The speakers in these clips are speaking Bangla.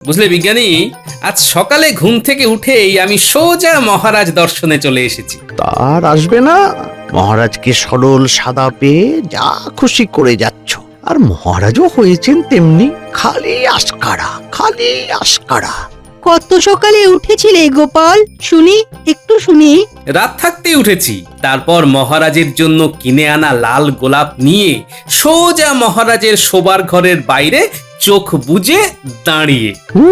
বুঝলে বিজ্ঞানী, আজ সকালে ঘুম থেকে উঠেই আমি সোজা মহারাজ দর্শনে চলে এসেছি। তার আসবে না? মহারাজকে সরল সাদা পেয়ে যা খুশি করে যাচ্ছ। আর মহারাজও হয়েছেন তেমনি, খালি আস্কারা, খালি আস্কারা। কত সকালে উঠেছিলে গোপাল? শুনি, একটু শুনি। রাত থাকতেই উঠেছি, তারপর মহারাজের জন্য কিনে আনা লাল গোলাপ নিয়ে সোজা মহারাজের শোবার ঘরের বাইরে চোখ বুজে দাঁড়িয়ে। ও,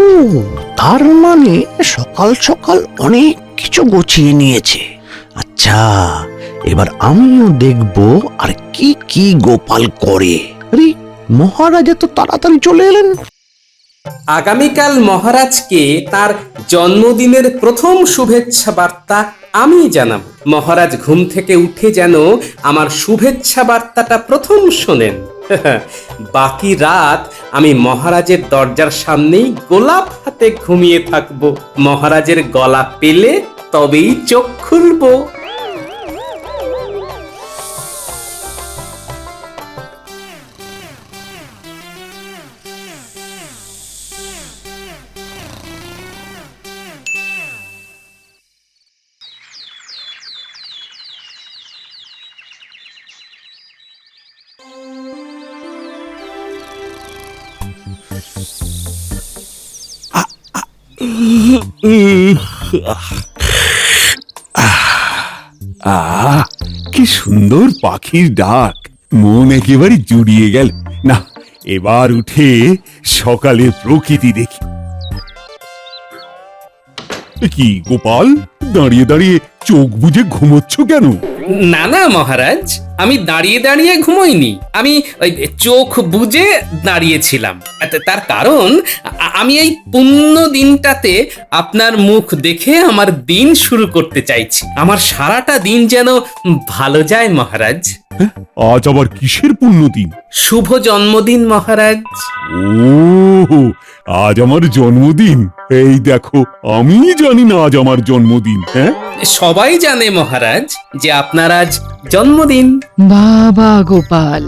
তার মানে সকাল সকাল অনেক কিছু গুছিয়ে নিয়েছে। আচ্ছা, এবার আমিও দেখব আর কি কি গোপাল করে। আরে, মহারাজ এত তাড়াতাড়ি চলে এলেন। আগামীকাল মহারাজকে তার জন্মদিনের প্রথম শুভেচ্ছা বার্তা আমি জানাব। মহারাজ ঘুম থেকে উঠে যেন আমার শুভেচ্ছা বার্তাটা প্রথম শোনেন। বাকি রাত আমি মহারাজের দরজার সামনেই গোলাপ হাতে ঘুমিয়ে থাকব। মহারাজের গলা পেলে তবেই চোখ খুলবো। কি সুন্দর পাখির ডাক, মন একেবারে জুড়িয়ে গেল। না, এবার উঠে সকালের প্রকৃতি দেখি। কি গোপাল, দাঁড়িয়ে দাঁড়িয়ে চোখ বুজে ঘুমোচ্ছ কেন? না না মহারাজ, আমি দাঁড়িয়ে দাঁড়িয়ে ঘুমোইনি, আমি ওই চোখ বুজে দাঁড়িয়েছিলাম। তার কারণ আমি এই পুণ্য দিনটাতে আপনার মুখ দেখে আমার দিন শুরু করতে চাইছি। আমার সারাটা দিন যেন ভালো যায় মহারাজ। আজ আবার কিসের পুণ্যদিন? শুভ জন্মদিন মহারাজ। ও, আজ আমার জন্মদিন। এই দেখো, আমি জানি না আজ আমার জন্মদিন। হ্যাঁ, সবাই জানে মহারাজ যে আপনার আজ জন্মদিন। বাবা গোপাল,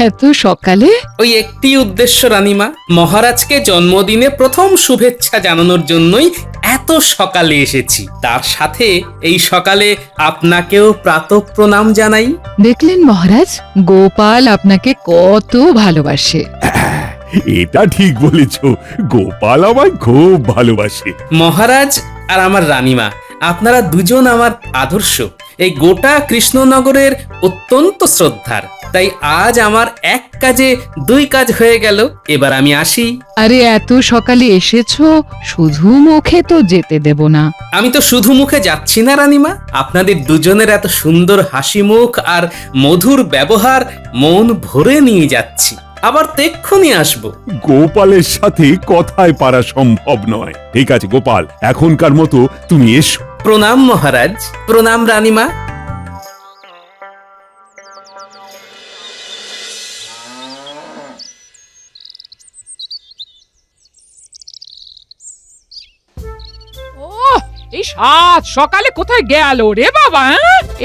এত সকালে? ওই একটি উদ্দেশ্য রানীমা, মহারাজকে জন্মদিনে প্রথম শুভেচ্ছা জানানোর জন্যই এত সকালে এসেছি। তার সাথে এই সকালে আপনাকেও প্রাতঃ প্রণাম জানাই। দেখলেন মহারাজ, গোপাল আপনাকে কত ভালোবাসে। এটা ঠিক বলেছ, গোপাল আমায় খুব ভালোবাসে। মহারাজ আর আমার রানীমা, আপনারা দুজন আমার আদর্শ, এই গোটা কৃষ্ণনগরের অত্যন্ত শ্রদ্ধার। তাই আজ আমার এক কাজে দুই কাজ হয়ে গেল। এবার আমি আসি। আরে, এত সকালে এসেছো, শুধু মুখে তো যেতে দেব না। আমি তো শুধু মুখে যাচ্ছি না রানীমা, আপনাদের দুজনের এত সুন্দর হাসি মুখ আর মধুর ব্যবহার মন ভরে নিয়ে যাচ্ছি। আবার তো এক্ষুনি আসবো। গোপালের সাথে কথায় পারা সম্ভব নয়। ঠিক আছে গোপাল, এখনকার মতো তুমি এসো। প্রণাম মহারাজ, প্রণাম রানীমা। এই সাত সকালে কোথায় গেল রে বাবা?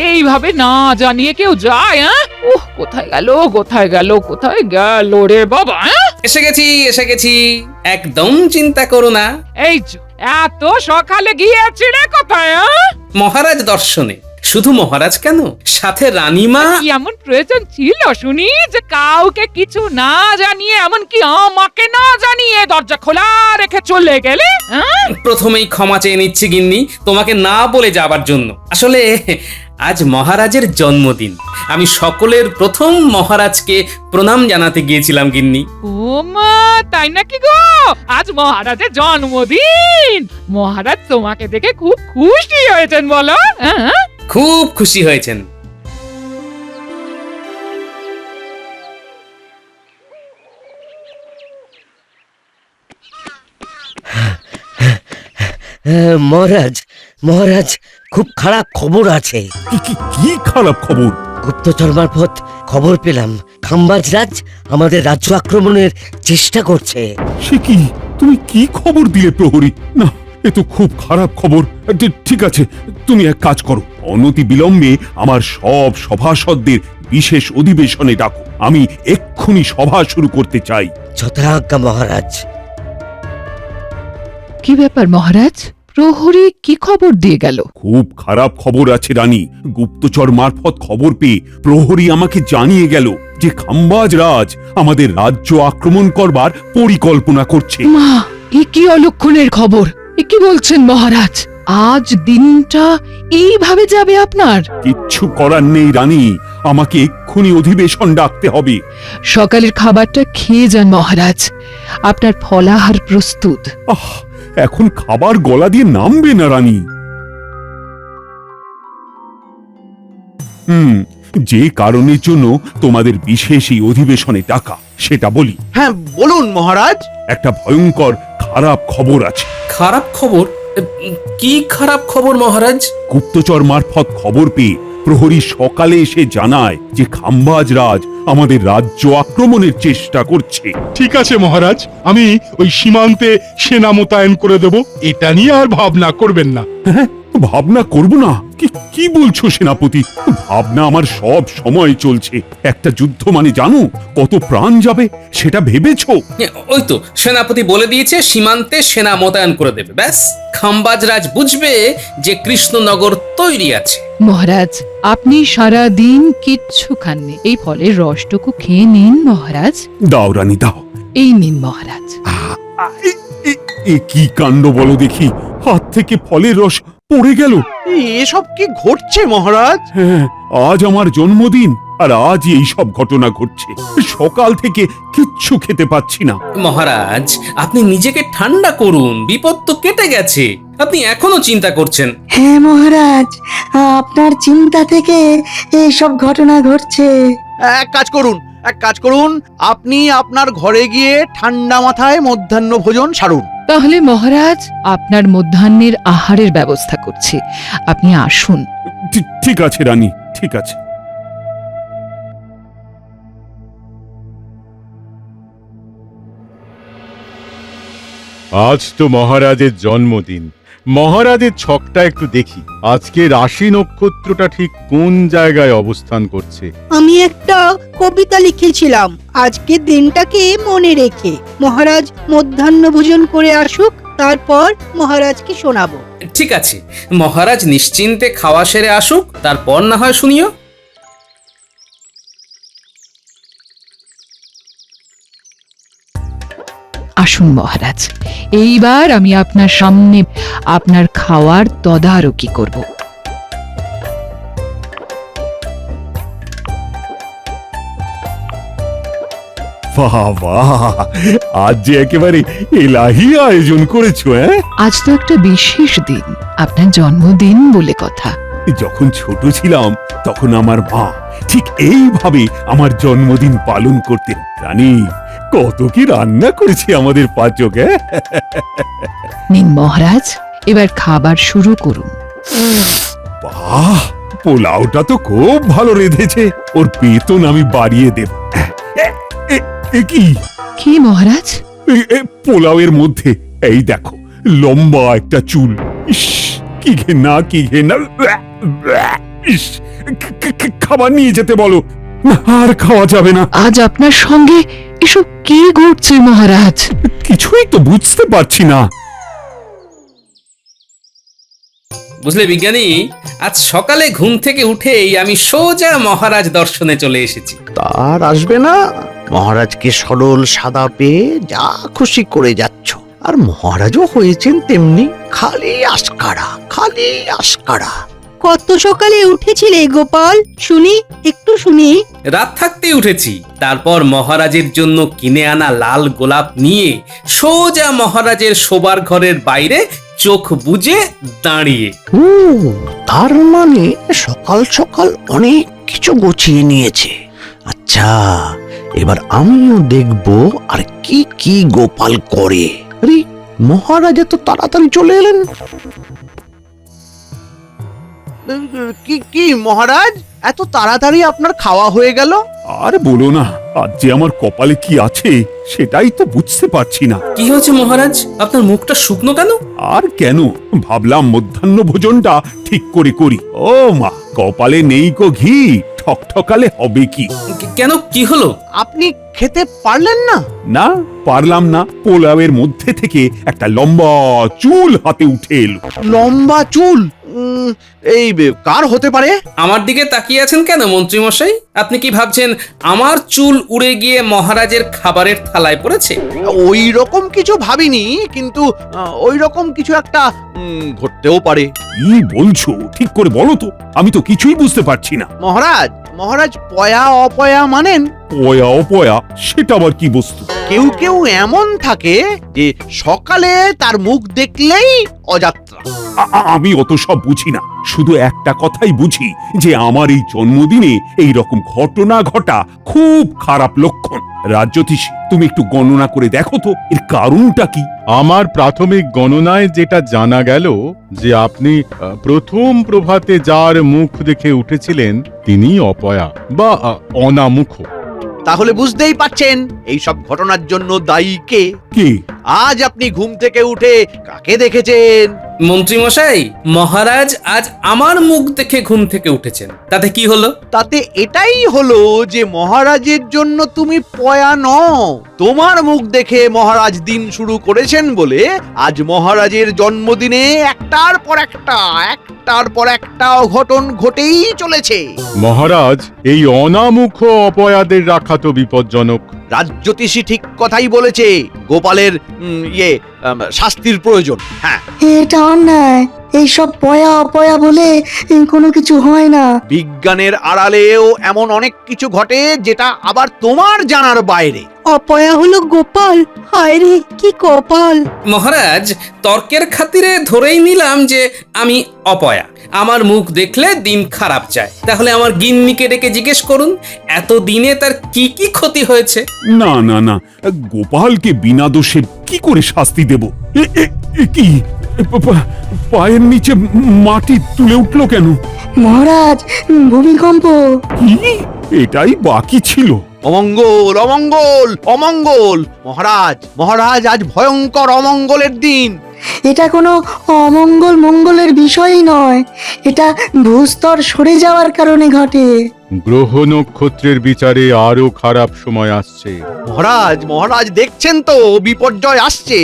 এইভাবে না জানিয়ে কেউ যায়? কোথায় গেল, কোথায় গেল, কোথায় গেল রে বাবা? এসে গেছি, এসে গেছি, একদম চিন্তা করো না। এই যে, এত সকালে গিয়েছি রে কোথায়? মহারাজ দর্শনে। শুধু মহারাজ কেন, সাথে রানীমা। কি এমন প্রয়োজন ছিল শুনি যে কাউকে কিছু না জানিয়ে, এমনকি আমাকে না জানিয়ে দরজা খোলা রেখে চলে গেলে? প্রথমেই ক্ষমা চেয়ে নিচ্ছি গিন্নি, তোমাকে না বলে যাবার জন্য। আসলে আজ মহারাজের জন্মদিন, আমি সকলের প্রথম মহারাজকে প্রণাম জানাতে গিয়েছিলাম গিন্নি। ও মা, তাই নাকি গো? আজ মহারাজের জন্মদিন। মহারাজ তোমাকে দেখে খুব খুশি হয়েছেন বলো? খুব খুশি হয়েছেন। মহারাজ, মহারাজ, খুব খারাপ খবর আছে। কি খারাপ খবর? গুপ্তচর মারফত খবর পেলাম, খাম্বাজ রাজ আমাদের রাজ্য আক্রমণের চেষ্টা করছে। সে কি, তুমি কি খবর দিলে প্রহরী? না, এ তো খুব খারাপ খবর। ঠিক আছে, তুমি এক কাজ করো, অনতি বিলম্বে আমার সব সভাসদদের বিশেষ অধিবেশনে ডাকো। আমি এক্ষুনি সভা শুরু করতে চাই। যথাজ্ঞা মহারাজ। কি ব্যাপার মহারাজ? প্রহরী কি খবর দিয়ে গেল? খুব খারাপ খবর আছে রানী। গুপ্তচর মারফত খবর পেয়ে প্রহরী আমাকে জানিয়ে গেল যে খাম্বাজ রাজ আমাদের রাজ্য আক্রমণ করবার পরিকল্পনা করছে। মা, এ কি অলক্ষণের খবর! এ কি বলছেন মহারাজ? আজ দিনটা এইভাবে যাবে আপনার? কিচ্ছু করার নেই রানী, আমাকে এক্ষুনি অধিবেশন ডাকতে হবে। সকালের খাবারটা খেয়ে যান মহারাজ, আপনার ফলাহার প্রস্তুত। আহ, এখন খাবার গলা দিয়ে নামবে না রানী। যে কারণের জন্য তোমাদের বিশেষ এই অধিবেশনে ডাকা সেটা বলি। হ্যাঁ বলুন মহারাজ। একটা ভয়ঙ্কর খারাপ খবর আছে। খারাপ খবর? কি খারাপ খবর মহারাজ? গুপ্তচর মারফত খবর পেয়ে প্রহরী সকালে এসে জানায় যে খাম্বাজ রাজ আমাদের রাজ্য আক্রমণের চেষ্টা করছে। ঠিক আছে মহারাজ, আমি ওই সীমান্তে সেনা মোতায়েন করে দেব, এটা নিয়ে আর ভাবনা করবেন না। হ্যাঁ, ভাবনা করব না? কি বলছো সেনাপতি? ভাবনা আমার সব সময় চলছে। একটা যুদ্ধ মানে জানো কত প্রাণ যাবে সেটা ভেবেছো? ওই তো সেনাপতি বলে দিয়েছে সীমান্তে সেনা মোতায়েন করে দেবে, ব্যাস খাম্বাজ রাজ বুঝবে যে কৃষ্ণনগর তৈরি আছে। মহারাজ, আপনি সারা দিন কিচ্ছু খাননি, এই ফলের রসটুকু খেয়ে নিন মহারাজ। দাও রানী দাও। এই নিন মহারাজ। এ কি কাণ্ড বলো দেখি, হাত থেকে ফলের রস পড়ে গেল। এসব কি ঘটছে মহারাজ? হ্যাঁ, আজ আমার জন্মদিন আর আজই এই সব ঘটনা ঘটছে। সকাল থেকে কিচ্ছু খেতে পাচ্ছি না। মহারাজ, আপনি নিজেকে ঠান্ডা করুন, বিপদ তো কেটে গেছে, আপনি এখনো চিন্তা করছেন। হ্যাঁ মহারাজ, আপনার চিন্তা থেকে এইসব ঘটনা ঘটছে। এক কাজ করুন, আপনি আপনার ঘরে গিয়ে ঠান্ডা মাথায় মধ্যাহ্ন ভোজন সারুন। তাহলে মহারাজ, আপনার মধ্যাহ্নের আহারের ব্যবস্থা করছি, আপনি আসুন। ঠিক আছে রানী, ঠিক আছে। আজ তো মহারাজের জন্মদিন, মহারাজের ছকটা একটু দেখি। আজকে রাশি নক্ষত্রটা ঠিক কোন জায়গায় অবস্থান করছে। আমি একটা কবিতা লিখেছিলাম আজকের দিনটাকে মনে রেখে। মহারাজ মধ্যাহ্ন ভোজন করে আসুক, তারপর মহারাজকে শোনাবো। ঠিক আছে, মহারাজ নিশ্চিন্তে খাওয়া সেরে আসুক, তারপর না হয় শুনিও। আসুন মহারাজ, এইবার আমি আপনার সামনে আপনার খাওয়ার তদারকি করব। বাহ বাহ, আজ যে একেবারে এলাহি আয়োজন করেছো। আজ তো একটা বিশেষ দিন, আপনার জন্মদিন বলে কথা। যখন ছোট ছিলাম তখন আমার মা ঠিক এইভাবে আমার জন্মদিন পালন করতেন। রানী, কত কি রান্না করেছে আমাদের পাচক। নিন মহারাজ, এবার খাবার শুরু করুন। বাহ, পোলাওটা তো খুব ভালো রেঁধেছে, ওর বেতন আমি বাড়িয়ে দেব। কি কি মহারাজ? পোলাওয়ের মধ্যে এই দেখো লম্বা একটা চুল। ইস, কি ঘেন্না, কি ঘেন্না। ইস, খাবার নিয়ে যেতে বলো, আর খাওয়া যাবে না। আজ আপনার সঙ্গে এসব কি ঘটছে মহারাজ? কিছুই তো বুঝতে পারছি না। বুঝলে বিজ্ঞানী, আজ সকালে ঘুম থেকে উঠেই আমি সোজা মহারাজ দর্শনে চলে এসেছি। তার আসবে না, মহারাজকে সরল সাদা পেয়ে যা খুশি করে যাচ্ছ। আর মহারাজও হয়েছেন তেমনি, খালি আস্কারা, খালি আস্কারা। কত সকালে উঠেছিলে গোপাল? শুনি, একটু শুনি। রাত থাকতেই উঠেছি, তারপর মহারাজের জন্য কিনে আনা লাল গোলাপ নিয়ে সোজা মহারাজের শোবার ঘরের বাইরে চোখ বুজে দাঁড়িয়ে। ও, তার মানে সকাল সকাল অনেক কিছু গুছিয়ে নিয়েছে। আচ্ছা, এবার আমিও দেখব আর কি কি গোপাল করে। আরে, মহারাজ এত তাড়াতাড়ি চলে এলেন? কি মহারাজ, এত তাড়াতাড়ি আপনার খাওয়া হয়ে গেল? আর বলো না, আজ যে আমার কপালে কি আছে সেটাই তো বুঝতে পারছি না। কি হয়েছে মহারাজ, আপনার মুখটা শুকনো কেন? আর কেন, ভাবলাম মধ্যাহ্ন ভোজনটা ঠিক করে করি। ও মা, কপালে নেই কো ঘি, ঠকঠকালে হবে কি? কেন, কি হলো? আপনি খেতে পারলেন না? না, পারলাম না। পোলাওয়ের মধ্যে থেকে একটা লম্বা চুল হাতে উঠে এলো। লম্বা চুল? কার হতে পারে? আমার দিকে তাকিয়ে আছেন কেন মন্ত্রী মশাই? আপনি কি ভাবছেন আমার চুল উড়ে গিয়ে মহারাজের খাবারের থালায় পড়েছে? ওই রকম কিছু ভাবিনি, কিন্তু ওই রকম কিছু একটা ঘটতেও পারে। কি বলছো ঠিক করে বলো তো, আমি তো কিছুই বুঝতে পারছি না। মহারাজ, মহারাজ পয়া অপয়া মানেন? পয়া অপয়া সেটা আবার কি বস্তু? কেউ কেউ এমন থাকে যে সকালে তার মুখ দেখলেই অযাত্রা। আমি অত সব বুঝি না, শুধু একটা কথাই বুঝি যে আমার এই জন্মদিনে এই রকম ঘটনা ঘটা খুব খারাপ লক্ষণ। রাজ্যতীশী, তুমি একটু গণনা করে দেখো তো এর কারণটা কি। আমার প্রাথমিক গণনায় যেটা জানা গেল যে আপনি প্রথম প্রভাতে যার মুখ দেখে উঠেছিলেন তিনি অপয়া বা অনামুখ। তাহলে বুঝতেই পারছেন এই সব ঘটনার জন্য দায়ী কে? কে? আজ আপনি ঘুম থেকে উঠে কাকে দেখেছেন? মন্ত্রী মশাই, মহারাজ আজ আমার মুখ দেখে ঘুম থেকে উঠেছেন, তাতে কি হলো? তাতে এটাই হলো যে মহারাজের জন্য তুমি পয়া নও। তোমার মুখ দেখে মহারাজ দিন শুরু করেছেন বলে আজ মহারাজের জন্মদিনে একটার পর একটা অঘটন ঘটেই চলেছে। মহারাজ, এই অনামুখ অপয়াদের রাখা তো বিপজ্জনক। রাজ্যতীশী ঠিক কথাই বলেছে। গোপালের শাস্তির প্রয়োজন। হ্যাঁ, এটা অন্যায়। এইসব পয়া অপয়া বলে কোনো কিছু হয় না। বিজ্ঞানের আড়ালেও এমন অনেক কিছু ঘটে যেটা আবার তোমার জানার বাইরে। অপয়া হলো গোপাল। হায় রে, কি কপাল! মহারাজ, তর্কের খাতিরে ধরেই নিলাম যে আমি অপয়া। আমার মুখ দেখলে দিন খারাপ যায়। তাহলে আমার গিন্নিকে ডেকে জিজ্ঞেস করুন এত দিনে তার কি কি ক্ষতি হয়েছে। না না না, গোপালকে বিনা দোষে কি করে শাস্তি দেব? কি পায়ের নিচে মাটি তুলে উঠলো কেন? মহারাজ, ভূমিকম্প। কি? এটাই বাকি ছিল। অমঙ্গল, অমঙ্গল, অমঙ্গল! মহারাজ, মহারাজ, আজ ভয়ঙ্কর অমঙ্গলের দিন। এটা কোনো অমঙ্গল মঙ্গলের বিষয়ই নয়। এটা ভূস্তর সরে যাওয়ার কারণে ঘটে। গ্রহ নক্ষত্রের বিচারে আরো খারাপ সময় আসছে। মহারাজ, মহারাজ, দেখছেন তো বিপর্যয় আসছে।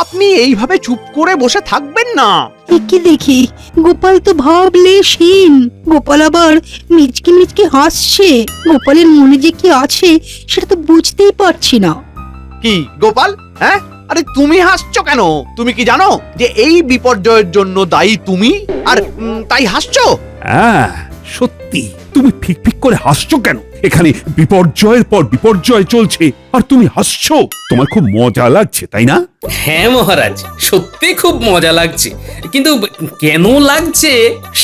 আপনি এইভাবে চুপ করে বসে থাকবেন না। কি দেখি, গোপাল তো ভাবলেশহীন। গোপাল আবার মিচকি মিচকি হাসছে। গোপালের মনে যে কি আছে সেটা তো বুঝতেই পারছি না। কি গোপাল? হ্যাঁ, আরে তুমি হাসছো কেন? তুমি কি জানো যে এই বিপর্যয়ের জন্য দায়ী তুমি? আর তাই হাসছো? হ্যাঁ, সত্যি তুমি ফিক ফিক করে হাসছো কেন? এখানে বিপর্যয়ের পর বিপর্যয় চলছে আর তুমি হাসছো। তোমার খুব মজা লাগছে, তাই না? হ্যাঁ মহারাজ, সত্যি খুব মজা লাগছে, কিন্তু কেন লাগছে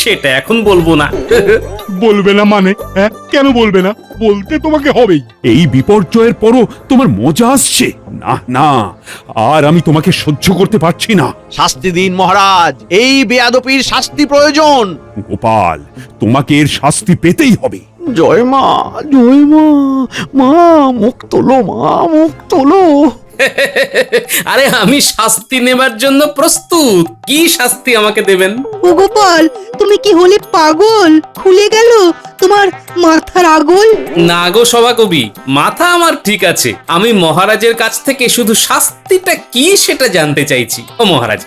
সেটা এখন বলবো না। বলবে না মানে? হ্যাঁ, কেন বলবে না? বলতে তোমাকে হবেই। এই বিপর্যয়ের পরও তোমার মজা আসছে? না না, আর আমি তোমাকে সহ্য করতে পারছি না। শাস্তি দিন মহারাজ, এই বেয়াদপির শাস্তি প্রয়োজন। গোপাল, তোমাকে এর শাস্তি পেতেই হবে। জয় মা, জয় মা। মা, মুখ তোলো, মা, মুখ তোলো। আরে আমি শাস্তি নেবার জন্য প্রস্তুত। কি শাস্তি আমাকে দেবেন? ও গোপাল, তুমি কি হলে পাগল? খুলে গেল তোমার মাথার আগল? না গো সভাকবি, মাথা আমার ঠিক আছে। আমি মহারাজের কাছ থেকে শুধু শাস্তিটা কি সেটা জানতে চাইছি। ও মহারাজ,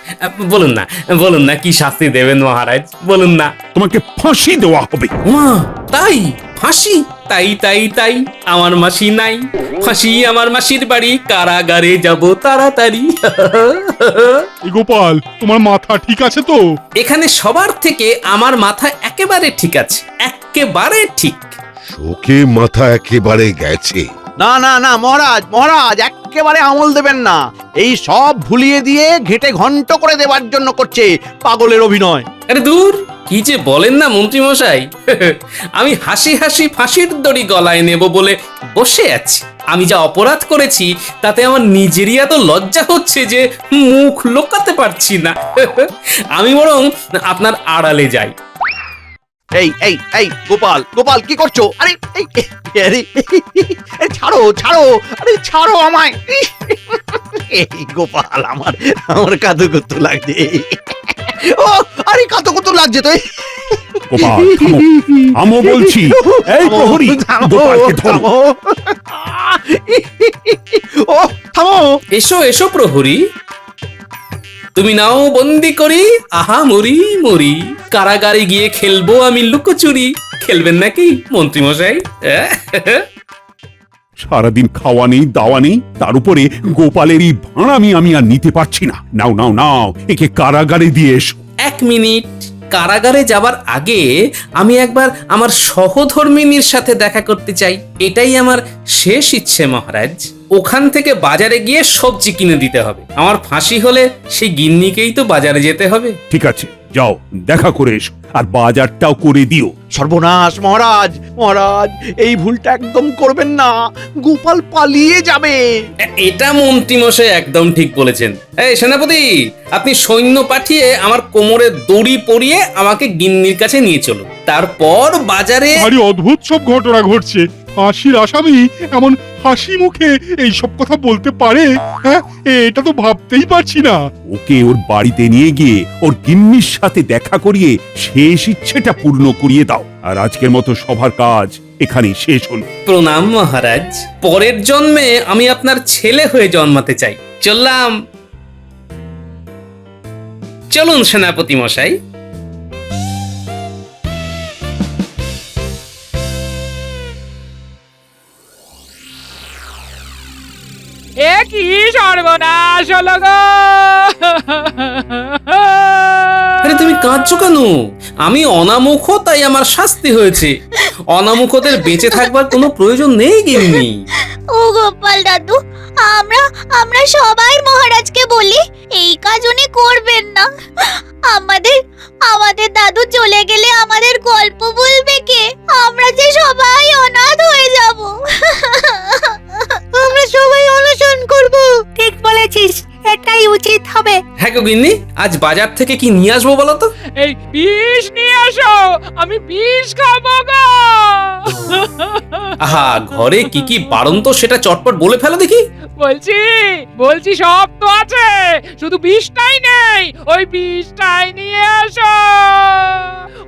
বলুন না কি শাস্তি দেবেন মহারাজ, বলুন না। তোমাকে ফাঁসি দেওয়া হবে। মা, তাই? ফাঁসি? তাই তাই তাই, আমার মাসি নাই। ফাঁসি আমার মাসির বাড়ি, কারাগারে যাব তাড়াতাড়ি। গোপাল, তোমার মাথা ঠিক আছে তো? এখানে সবার থেকে আমার মাথা একেবারে ঠিক আছে, একেবারে ঠিক। শোকে মাথা একেবারে গেছে। না না না মহারাজ, মহারাজ, একেবারে আমল দেবেন না। এই সব ভুলিয়ে দিয়ে ঘেটে ঘন্ট করে দেওয়ার জন্য করছে পাগলের অভিনয়। আরে দূর, কি যে বলেন না মন্ত্রী মশাই। আমি হাসি হাসি ফাঁসির দড়ি গলায় নেব বলে বসে আছি। আমি যা অপরাধ করেছি তাতে আমার নিজেরই এত লজ্জা হচ্ছে যে মুখ লোকাতে পারছি না। আমি বরং আপনার আড়ালে যাই। এই এই এই গোপাল, গোপাল, কি করছো? আরে এই, আরে ছাড়ো, ছাড়ো, আরে ছাড়ো আমায়। এই গোপাল, আমার কাতুকুতু লাগছে। ও, আরে কাতুকুতু লাগছে তো। গোপাল, থামো, থামো বলছি। এই প্রহরী, গোপালকে ধরো। ও থামো। এসো এসো প্রহরী, তুমি নাও বন্দি করি, আহা মরি মরি, কারাগারে গিয়ে খেলবো আমি লুকোচুরি। খেলবেন নাকি মন্ত্রী মশাই? সারাদিন খাওয়া নেই দাওয়া নেই, তার উপরে গোপালের এই ভাঁড়ামি আমি আর নিতে পারছি না। নাও নাও নাও, একে কারাগারে দিয়ে এসো। এক মিনিট, কারাগারে যাবার আগে আমি একবার আমার সহধর্মিনীর সাথে দেখা করতে চাই। এটাই আমার শেষ ইচ্ছে মহারাজ। ওখান থেকে বাজারে গিয়ে সবজি কিনে দিতে হবে। আমার ফাঁসি হলে সেই গিন্নিকেই তো বাজারে যেতে হবে। ঠিক আছে, যাও দেখা করে এসো, আর বাজারটাও করে দিও। সর্বনাশ মহারাজ, মহারাজ এই ভুলটা একদম করবেন না, গোপাল পালিয়ে যাবে। এটা মন্ত্রী মশাই একদম ঠিক বলেছেন। এই সেনাপতি, আপনি সৈন্য পাঠিয়ে আমার কোমরে দড়ি পরিয়ে আমাকে গিন্নির কাছে নিয়ে চলুন। তারপর বাজারে ভারী অদ্ভুত সব ঘটনা ঘটছে। ফাঁসির আসামি এমন হাসি মুখে এইসব কথা বলতে পারে? হ্যাঁ, এটা তো ভাবতেই পারছি না। ওকে ওর বাড়িতে নিয়ে গিয়ে ওর গিন্নির সাথে দেখা করিয়ে শেষ ইচ্ছেটা পূর্ণ করিয়ে দাও। আর আজকের মতো সবার কাজ এখানেই শেষ হলো। প্রণাম মহারাজ। পরের জন্মে আমি আপনার ছেলে হয়ে জন্মাতে চাই। চললাম। চলুন সেনাপতি মশাই। এ কি সর্বনাশ হলো গো! আরে তুমি কাঁদছো কেন? আমি অনামুখ, তাই আমার শাস্তি হয়েছে। অনামুখদের বেঁচে থাকবার কোনো প্রয়োজন নেই গিন্নি। ও গোপাল দাদু, আমরা আমরা সবাই মহারাজকে বলি এই কাজ উনি করবেন না। আমাদের আমাদের দাদু চলে গেলে আমাদের গল্প বলবে কে? আমরা যে সবাই অনাথ হয়ে যাব। আমরা সবাই অনশন করব। ঠিক বলেছিস, এটাই উচিত হবে। হ্যাঁ গো গিন্নি, আজ বাজার থেকে কি নিয়ে আসবো বলো তো? এই বিষ নিয়ে আসো, আমি বিষ খাবো গো। আহা, ঘরে কি কি বাড়ন্ত সেটা চটপট বলে ফেলো দেখি। বলছি বলছি সব তো আছে, শুধু বিষটাই নেই। ওই বিষটাই নিয়ে আসো।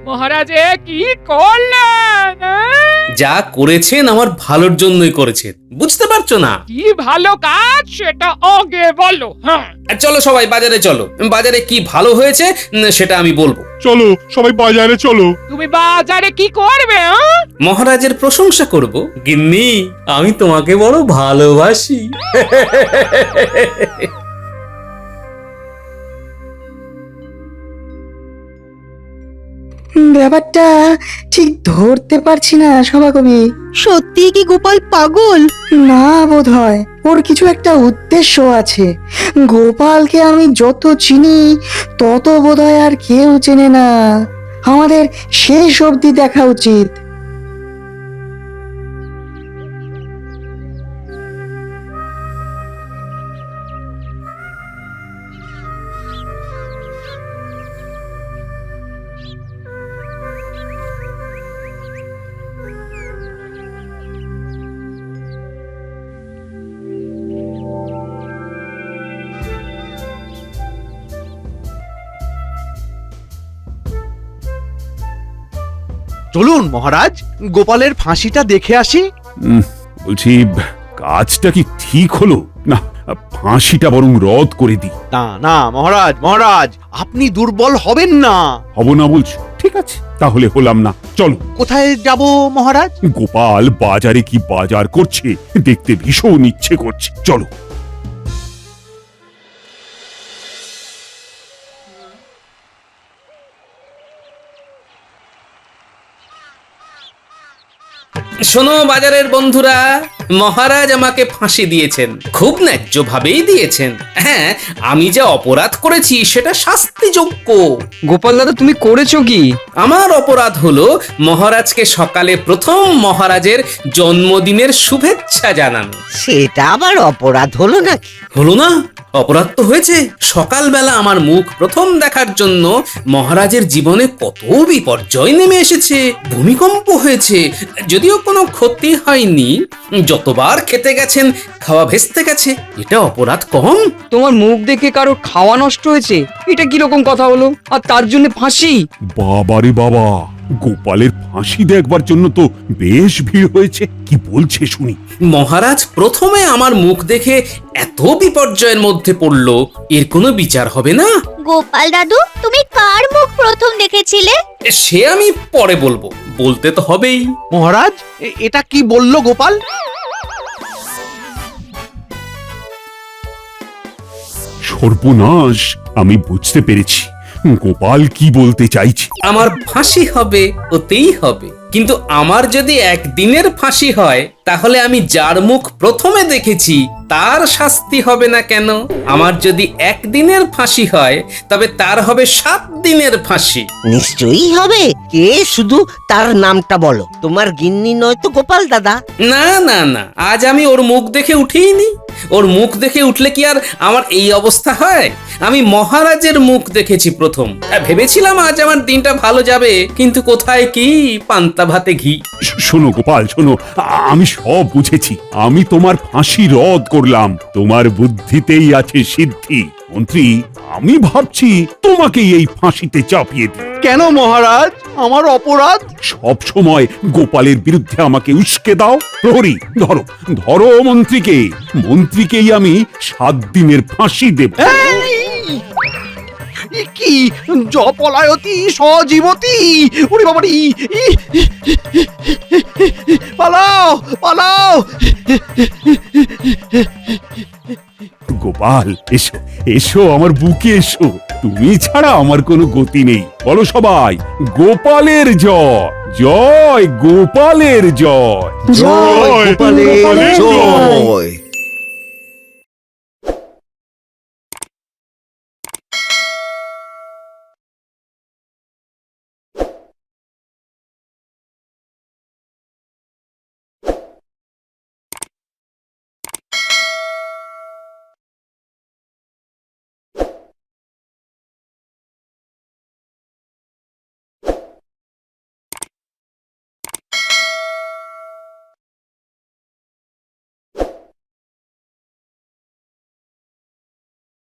মহারাজে কি করলেন? যা করেছেন আমার ভালোর জন্যই করেছেন, বুঝতে পারছো না? কি ভালো কাজ সেটা আগে বলো। হ্যাঁ, চলো সবাই বাজারে চলো। বাজারে কি ভালো হয়েছে সেটা আমি বলবো। চলো সবাই বাজারে চলো। তুমি বাজারে কি করবে? হ্যাঁ? মহারাজের প্রশংসা করব। গিন্নি, আমি তোমাকে বড় ভালোবাসি। ব্যাপারটা ঠিক ধরতে পারছি না সভাকবি। সত্যি কি গোপাল পাগল? না, বোধ হয় ওর কিছু একটা উদ্দেশ্য আছে। গোপালকে আমি যত চিনি তত বোধ হয় আর কেউ চেনে না। আমাদের শেষ অবধি দেখা উচিত। চলুন মহারাজ, গোপালের ফাঁসিটা দেখে আসি। বলছি, কাজটা কি ঠিক হলো না? ফাঁসিটা বরং রদ করে দিই। না না মহারাজ, মহারাজ আপনি দুর্বল হবেন না। হব না বলছো? ঠিক আছে, তাহলে হলাম না। চলো। কোথায় যাব মহারাজ? গোপাল বাজারে কি বাজার করছে দেখতে ভীষণ ইচ্ছে করছে। চলো। শোনো বাজারের বন্ধুরা, মহারাজ আমাকে ফাঁসি দিয়েছেন, খুব ন্যায্য ভাবেই দিয়েছেন। হ্যাঁ, আমি যা অপরাধ করেছি সেটা শাস্তিযোগ্য। গোপাল দাদা, তুমি করেছো কি? আমার অপরাধ হলো মহারাজকে সকালে প্রথম মহারাজের জন্মদিনের শুভেচ্ছা জানানো। সেটা আবার অপরাধ হলো নাকি? হলো না? অপরাধ তো হয়েছে। সকালবেলা আমার মুখ প্রথম দেখার জন্য মহারাজের জীবনে কত বিপর্যয় নেমে এসেছে। ভূমিকম্প হয়েছে, যদিও কোনো ক্ষতি হয়নি। যতবার খেতে গেছেন খাওয়া ভেস্তে গেছে। এটা অপরাধ কম? তোমার মুখ দেখে কারো খাওয়া নষ্ট হয়েছে, এটা কিরকম কথা হলো? আর তার জন্য ফাঁসি? বাবারে বাবা, গোপালের ফাঁসি দেখবার জন্য তো বেশ ভিড় হয়েছে। কি বলছে শুনি। মহারাজ প্রথমে আমার মুখ দেখে এত বিপর্যয়ের মধ্যে পড়ল, এর কোনো বিচার হবে না? গোপাল দাদু, তুমি কার মুখ প্রথম দেখেছিলে? সে আমি পরে বলবো, বলতে তো হবেই। মহারাজ এটা কি বললো গোপাল? সর্বনাশ, আমি বুঝতে পেরেছি গোপাল কি বলতে চাইছে। আমার ফাঁসি হবে, ওতেই হবে, কিন্তু আমার যদি একদিনের ফাঁসি হয় তাহলে আমি যার মুখ প্রথমে দেখেছি তার শাস্তি হবে না কেন? আমার যদি একদিনের ফাঁসি হয় তবে তার হবে 7 দিনের ফাঁসি। নিশ্চয়ই হবে। কে, শুধু তার নামটা বলো। তোমার গিন্নি নয় তো গোপাল দাদা? না না না, আজ আমি ওর মুখ দেখে উঠিনি। ওর মুখ দেখে উঠলে কি আর আমার এই অবস্থা হয়? আমি মহারাজের মুখ দেখেছি প্রথম। ভেবেছিলাম আজ আমার দিনটা ভালো যাবে, কিন্তু কোথায় কি, পান্তা ভাতে ঘি। শোনো গোপাল, শোনো, আমি সব বুঝেছি। আমি তোমার ফাঁসি রদ করলাম। তোমার বুদ্ধিতেই আছে সিদ্ধি। মন্ত্রী, আমি ভাবছি তোমাকেই এই ফাঁসিতে চাপিয়ে দিই। কেন মহারাজ, আমার অপরাধ? সব সময় গোপালের বিরুদ্ধে আমাকে উস্কে দাও। প্রহরী, ধরো ধরো মন্ত্রীকে। মন্ত্রীকেই আমি 7 দিনের ফাঁসি দেব। কি জপলায়তি সজীবতি! ওরে বাবা রে! পালাও পালাও! গোপাল, এসো এসো, আমার বুকে এসো। তুমি ছাড়া আমার কোনো গতি নেই। বলো সবাই, গোপালের জয়, জয় গোপালের জয়। জয় গোপালের জয়।